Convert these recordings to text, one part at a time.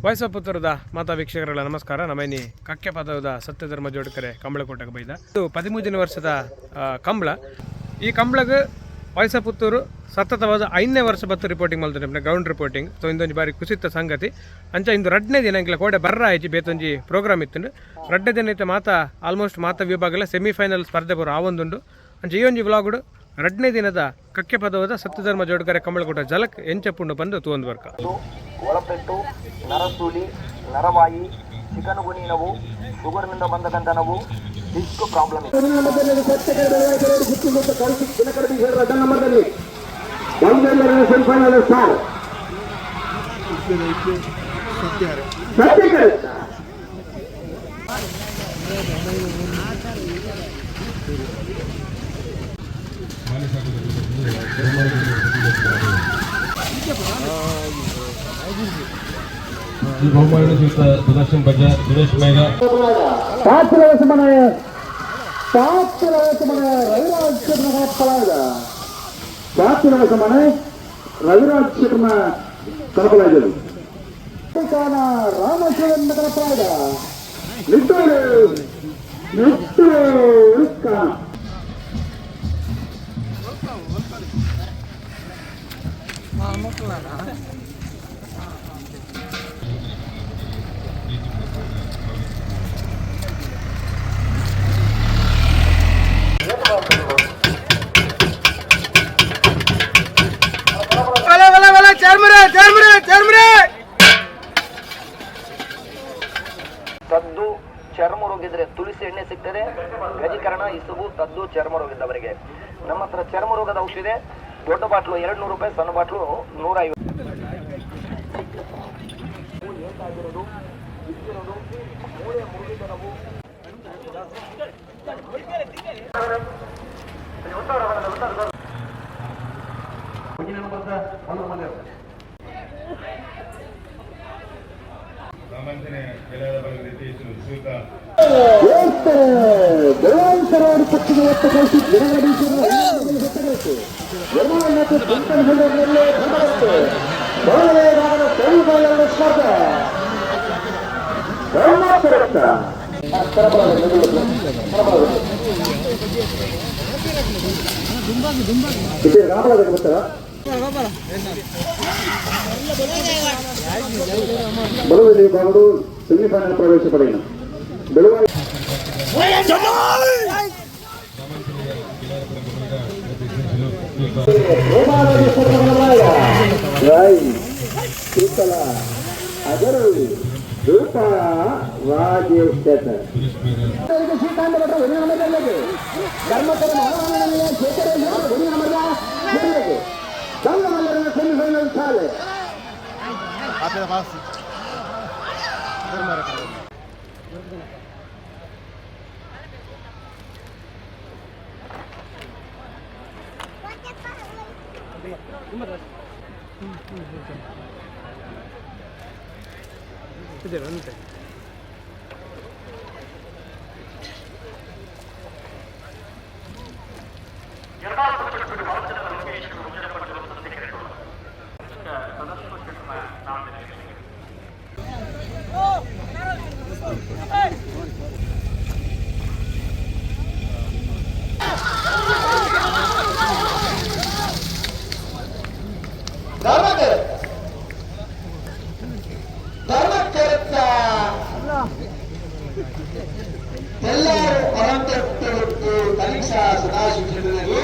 Voice of ಪುತ್ತೂರದ ಮಾತಾ ವೀಕ್ಷಕರೆಲ್ಲ ನಮಸ್ಕಾರ. ನಮ್ಮನಿ ಕಕ್ಕೆ ಪದದ ಸತ್ಯಧರ್ಮ ಜೋಡಕರೆ ಕಂಬಳಕೋಟೆಗೆ ಬೈದ ಇದು 13ನೇ ವರ್ಷದ ಕಂಬಳ. ಈ ಕಂಬಳಗೆ ವಾಯ್ಸ್ ಆಫ್ ಪುತ್ತೂರು ಸತತವಾದ 5ನೇ ವರ್ಷ ಬತ್ತು ರಿಪೋರ್ಟಿಂಗ್ ಮಾಡ್ತಾರೆ, ಗ್ರೌಂಡ್ ರಿಪೋರ್ಟಿಂಗ್. ಸೊ ಇಂದೊಂದು ಬಾರಿ ಕುಸಿತ ಸಂಗತಿ ಅಂಚ ಇಂದು 2ನೇ ದಿನ ಇಂಗ್ಲ ಕೋಡೆ ಬರ್ರ ಆಯ್ತು ಬೇತೊಂಜಿ ಪ್ರೋಗ್ರಾಮ್ ಇತ್ತು. 2ನೇ ದಿನ ಐತೆ ಮಾತಾ ಆಲ್ಮೋಸ್ಟ್ ಮಾತಾ ವಿಭಾಗಲ ಸೆಮಿಫೈನಲ್ ಸ್ಪರ್ಧೆ ಬರೋ ಆವೊಂದುಂಡು ಅಂಚ ಈ ಒಂಜಿ ವ್ಲಾಗುಡು 2ನೇ ದಿನದ ಕಕ್ಕೆ ಪದವಾದ ಸತ್ಯಧರ್ಮ ಜೋಡಕರೆ ಕಂಬಳಕೋಟ ಜಲಕ್ ಎಂಚಪ್ಪುಂಡು ಬಂದು ತೂಂದು ಬರ್ಕ ಒಳಪೆಟ್ಟು, ನರಸೂಲಿ, ನರವಾಯಿ, ಚಿಕನುಗುನಿ ನೋವು, ಶುಗರ್ನಿಂದ ಬಂದ ಗಂಟನವು, ಡಿಸ್ಕ್ ಪ್ರಾಬ್ಲಮ್ सुदर्शन बजाज सुरेश मेगा रविराज शर्मा कलपलायदु रामेश्वरन कलपलायद ತದ್ದು ಚರ್ಮ ರೋಗ ಇದ್ರೆ ತುಳಸಿ ಎಣ್ಣೆ ಸಿಗ್ತದೆ. ಗಜಕರಣ, ಇಸುಬು, ತದ್ದು ಚರ್ಮ ರೋಗ ಇದ್ದವರಿಗೆ ನಮ್ಮ ಹತ್ರ ಚರ್ಮ ರೋಗದ ಔಷಧಿ ಇದೆ. ದೊಡ್ಡ ಬಾಟ್ಲು 200 ರೂಪಾಯಿ, ಸಣ್ಣ ಬಾಟ್ಲು 150. ಬಲವಲಿ ಬಾಗುಡು ಸೆಮಿಫೈನಲ್ ಪ್ರವೇಶ ಪಡೆಯಿನ ಬೆಳವಾಯಿ ಶೀತಲ ಅಗರು ರೂಪ ರಾಜೇಶ್ ಸೆಮಿಫೈನಲ್ ಶಾಲೆ ಎಲ್ಲರೂ ಅನಂತಕ್ಕೆ ಪರೀಕ್ಷಾ ಸದಾಶಿವನಲ್ಲಿ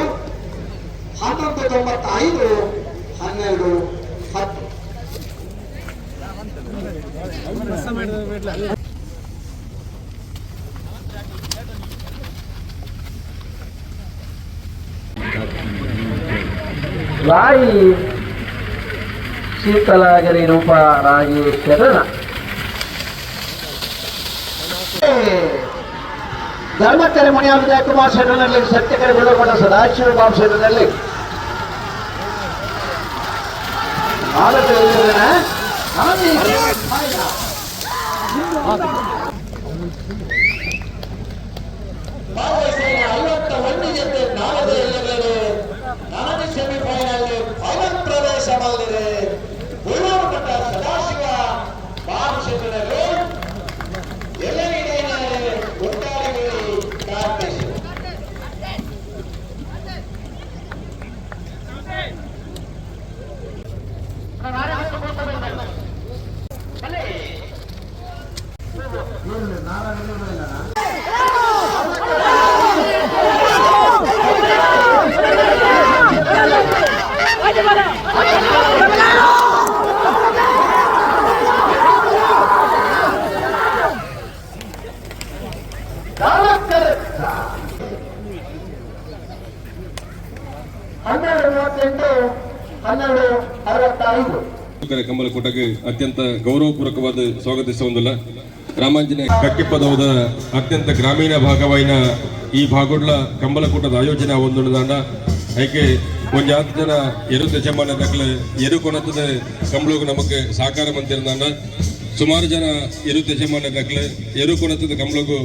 1995 12 10 ರಾಯಿ ಶೀತಲಾಗರಿ ರೂಪ ರಾಜೇಶ್ವರನ ಧರ್ಮಕೆರೆ ಮುನಿಯಾದ ಜಯಕುಮಾರ್ ಶೆಟ್ಟರ್ನಲ್ಲಿ, ಸತ್ಯಕೆರೆ ಬಿಳಗೊಂಡ ಸದಾಶಿವ ಬಾಬು ಶೆಟ್ಟರ್ನಲ್ಲಿ ಸೆಮಿಫೈನಲ್ ಫೈನಲ್ ಪ್ರವೇಶ ಮಾಡಿದೆ. ಸದಾಶಿವ ಜೋಡುಕರೆ ಕಂಬಳ ಕೂಟಕ್ಕೆ ಅತ್ಯಂತ ಗೌರವಪೂರ್ವಕವಾದ ಸ್ವಾಗತಿಸುವುದಿಲ್ಲ. ರಾಮಾಂಜನೇಯ ಕಕ್ಕೆಪದವದ ಅತ್ಯಂತ ಗ್ರಾಮೀಣ ಭಾಗವಾಯಿನ ಈ ಭಾಗೋಡ್ಲ ಕಂಬಳ ಕೂಟದ ಆಯೋಜನೆ ಒಂದುಂಡ ಐಕೆ ಒಂದು 10 ಜನ ಎರು ದಶಮಾನ ದಾಖಲೆ ಎರು ಕೊಣತದ ಕಂಬಳಕ್ಕೆ ನಮಗೆ ಸಹಕಾರ ಮಂತಿರುತ್ತಾಂಡ ಸುಮಾರು ಜನ ಎರು ದಶಮಾನ ದಾಖಲೆ ಎರು ಕೊಣತದ ಕಂಬಳಕ್ಕೂ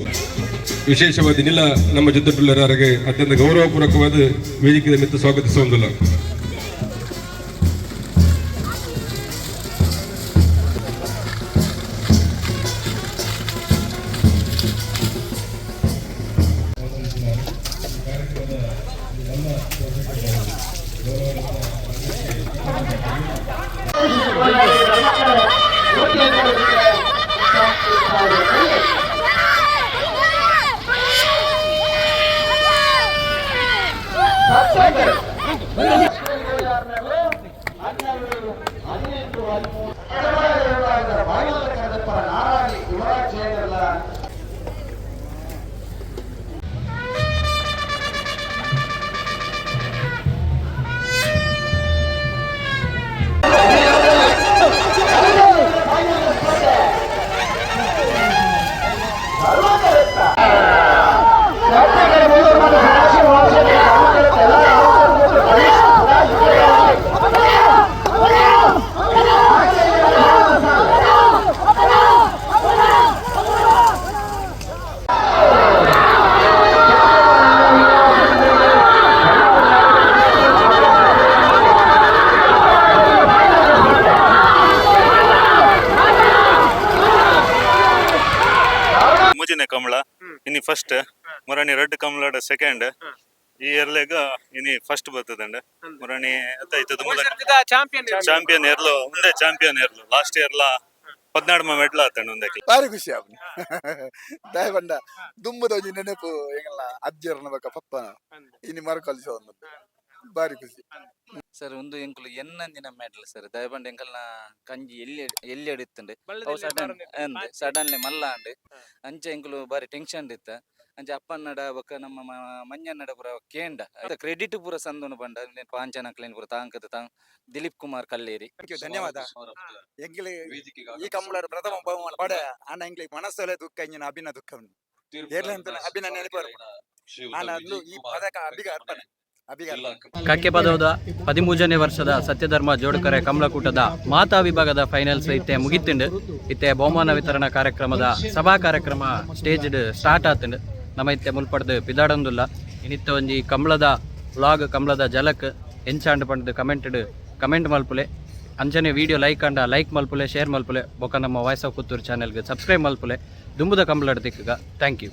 ವಿಶೇಷವಾದ ನಿಲ್ಲ ನಮ್ಮ ಜೊತೆಗೆ ಅತ್ಯಂತ ಗೌರವಪೂರ್ವಕವಾದ ವೇದಿಕೆ ಮಿತ್ತು ಸ್ವಾಗತಿಸುವುದಿಲ್ಲ. ಕಮಲ ಇನಿ ಫಸ್ಟ್ ಮುರಾಣಿ ರೆಡ್ ಕಮಲಡ ಸೆಕೆಂಡ್ ಈ ಇಯರ್ಲೆಗ ಇನಿ ಫಸ್ಟ್ ಬರ್ತದಂಡ ಮುರಾಣಿ ಚಾಂಪಿಯನ್ ಏರ್ಲು ಒಂದೇ ಚಾಂಪಿಯನ್ ಏರ್ಲು ಲಾಸ್ಟ್ ಇಯರ್ಲ 14 ಮೆಡ್ಲ್ ಆತಂಡ ಒಂದಕ್ಕೆ ಬಾರಿ ಖುಷಿ ಆಪುನಿ ದಾಯ ಬಂಡ ದುಂಬದ ಒಂಜಿ ನೆನಪು ಎಂಗಲ್ಲ ಅಜ್ಜರ್ನ ಬಕ್ಕ ಪಪ್ಪನ ಇನಿ ಮರಕಲಿಸ ಬಾರಿ ಖುಷಿ ಸರ್ ಒಂದು ಎಂಕುಲು ಎನ್ನಂದಿನ ಮೆಡಲ್ ಸರ್ ದಯಬಂಡ ಎಂಕಲ್ನ ಕಂಜಿ ಎಲ್ಲಿ ಅಡಿತ್ತಂಡೆ ಸಡನ್ಲಿ ಮಲ್ಲ ಅಂಡ್ ಅಂಚ ಎಂಕುಲು ಬಾರಿ ಟೆನ್ಷನ್ ಇತ್ತ ಅಂಚ ಅಪ್ಪನ್ನಡ ಬೊಕ್ಕ ನಮ್ಮ ಮಂಜನ್ನಡ ಪೂರ ಕೇಂಡ ಕ್ರೆಡಿಟ್ ಪೂರ ಸಂದೋನು ಬಂಡ ಪಾಂಚನಕ್ಲೇನ್ ಪೂರ ತಾಂಕದ ತಾಂಗ್ ದಿಲೀಪ್ ಕುಮಾರ್ ಕಲ್ಲೇರಿ ಧನ್ಯವಾದ ಎಂಗಿಲಿ ಈ ಕಂಬಳದ ಪ್ರಥಮ ಬಹುಮಾನ ಪಡ ಆನ ಎಂಗ್ಲಿ ಮನಸ್ಸಲ್ಲೇ ದುಃಖ ಇಂಜಿನ ಅಭಿನ ದುಃಖ ಉಂಟು ಏರ್ಲಂತ ಅಭಿನ ನೆನಪರು ಆನ ಅಂದು ಈ ಪದಕ ಅಭಿಗ ಅರ್ಪಣೆ ಕಕ್ಕೆ ಪದವದ 13ನೇ ವರ್ಷದ ಸತ್ಯಧರ್ಮ ಜೋಡುಕರೆ ಕಂಬಳಕೂಟದ ಮಾತಾ ವಿಭಾಗದ ಫೈನಲ್ಸ್ ಇತ್ತೆ ಮುಗಿತಿಂಡು ಇತ್ತೆ ಬಹುಮಾನ ವಿತರಣಾ ಕಾರ್ಯಕ್ರಮದ ಸಭಾ ಕಾರ್ಯಕ್ರಮ ಸ್ಟೇಜ್ ಸ್ಟಾರ್ಟ್ ಆತಂಡು ನಮ್ಮ ಇತ್ತೆ ಮುಲ್ಪಡ್ದು ಪಿದಾಡೊಂದುಲ್ಲ ಇನ್ನಿತ್ತ ಒಂಜಿ ಕಂಬಳದ ವ್ಲಾಗ್ ಕಂಬಳದ ಜಲಕ್ ಎಂಚಾಂಡ್ ಪಂಡ್ ಕಮೆಂಟ್ ಮಲ್ಪುಲೆ ಅಂಚನೆ ವಿಡಿಯೋ ಲೈಕ್ ಮಲ್ಪುಲೆ ಶೇರ್ ಮಲ್ಪುಲೆ ಬೊಕ್ಕ ನಮ್ಮ ವಾಯ್ಸ್ ಆಫ್ ಪುತ್ತೂರು ಚಾನೆಲ್ಗೆ ಸಬ್ಸ್ಕ್ರೈಬ್ ಮಲ್ಪುಲೆ ದುಂಬುದ ಕಂಬಳದ ದಿಕ್ಕಗ ಥ್ಯಾಂಕ್ ಯು.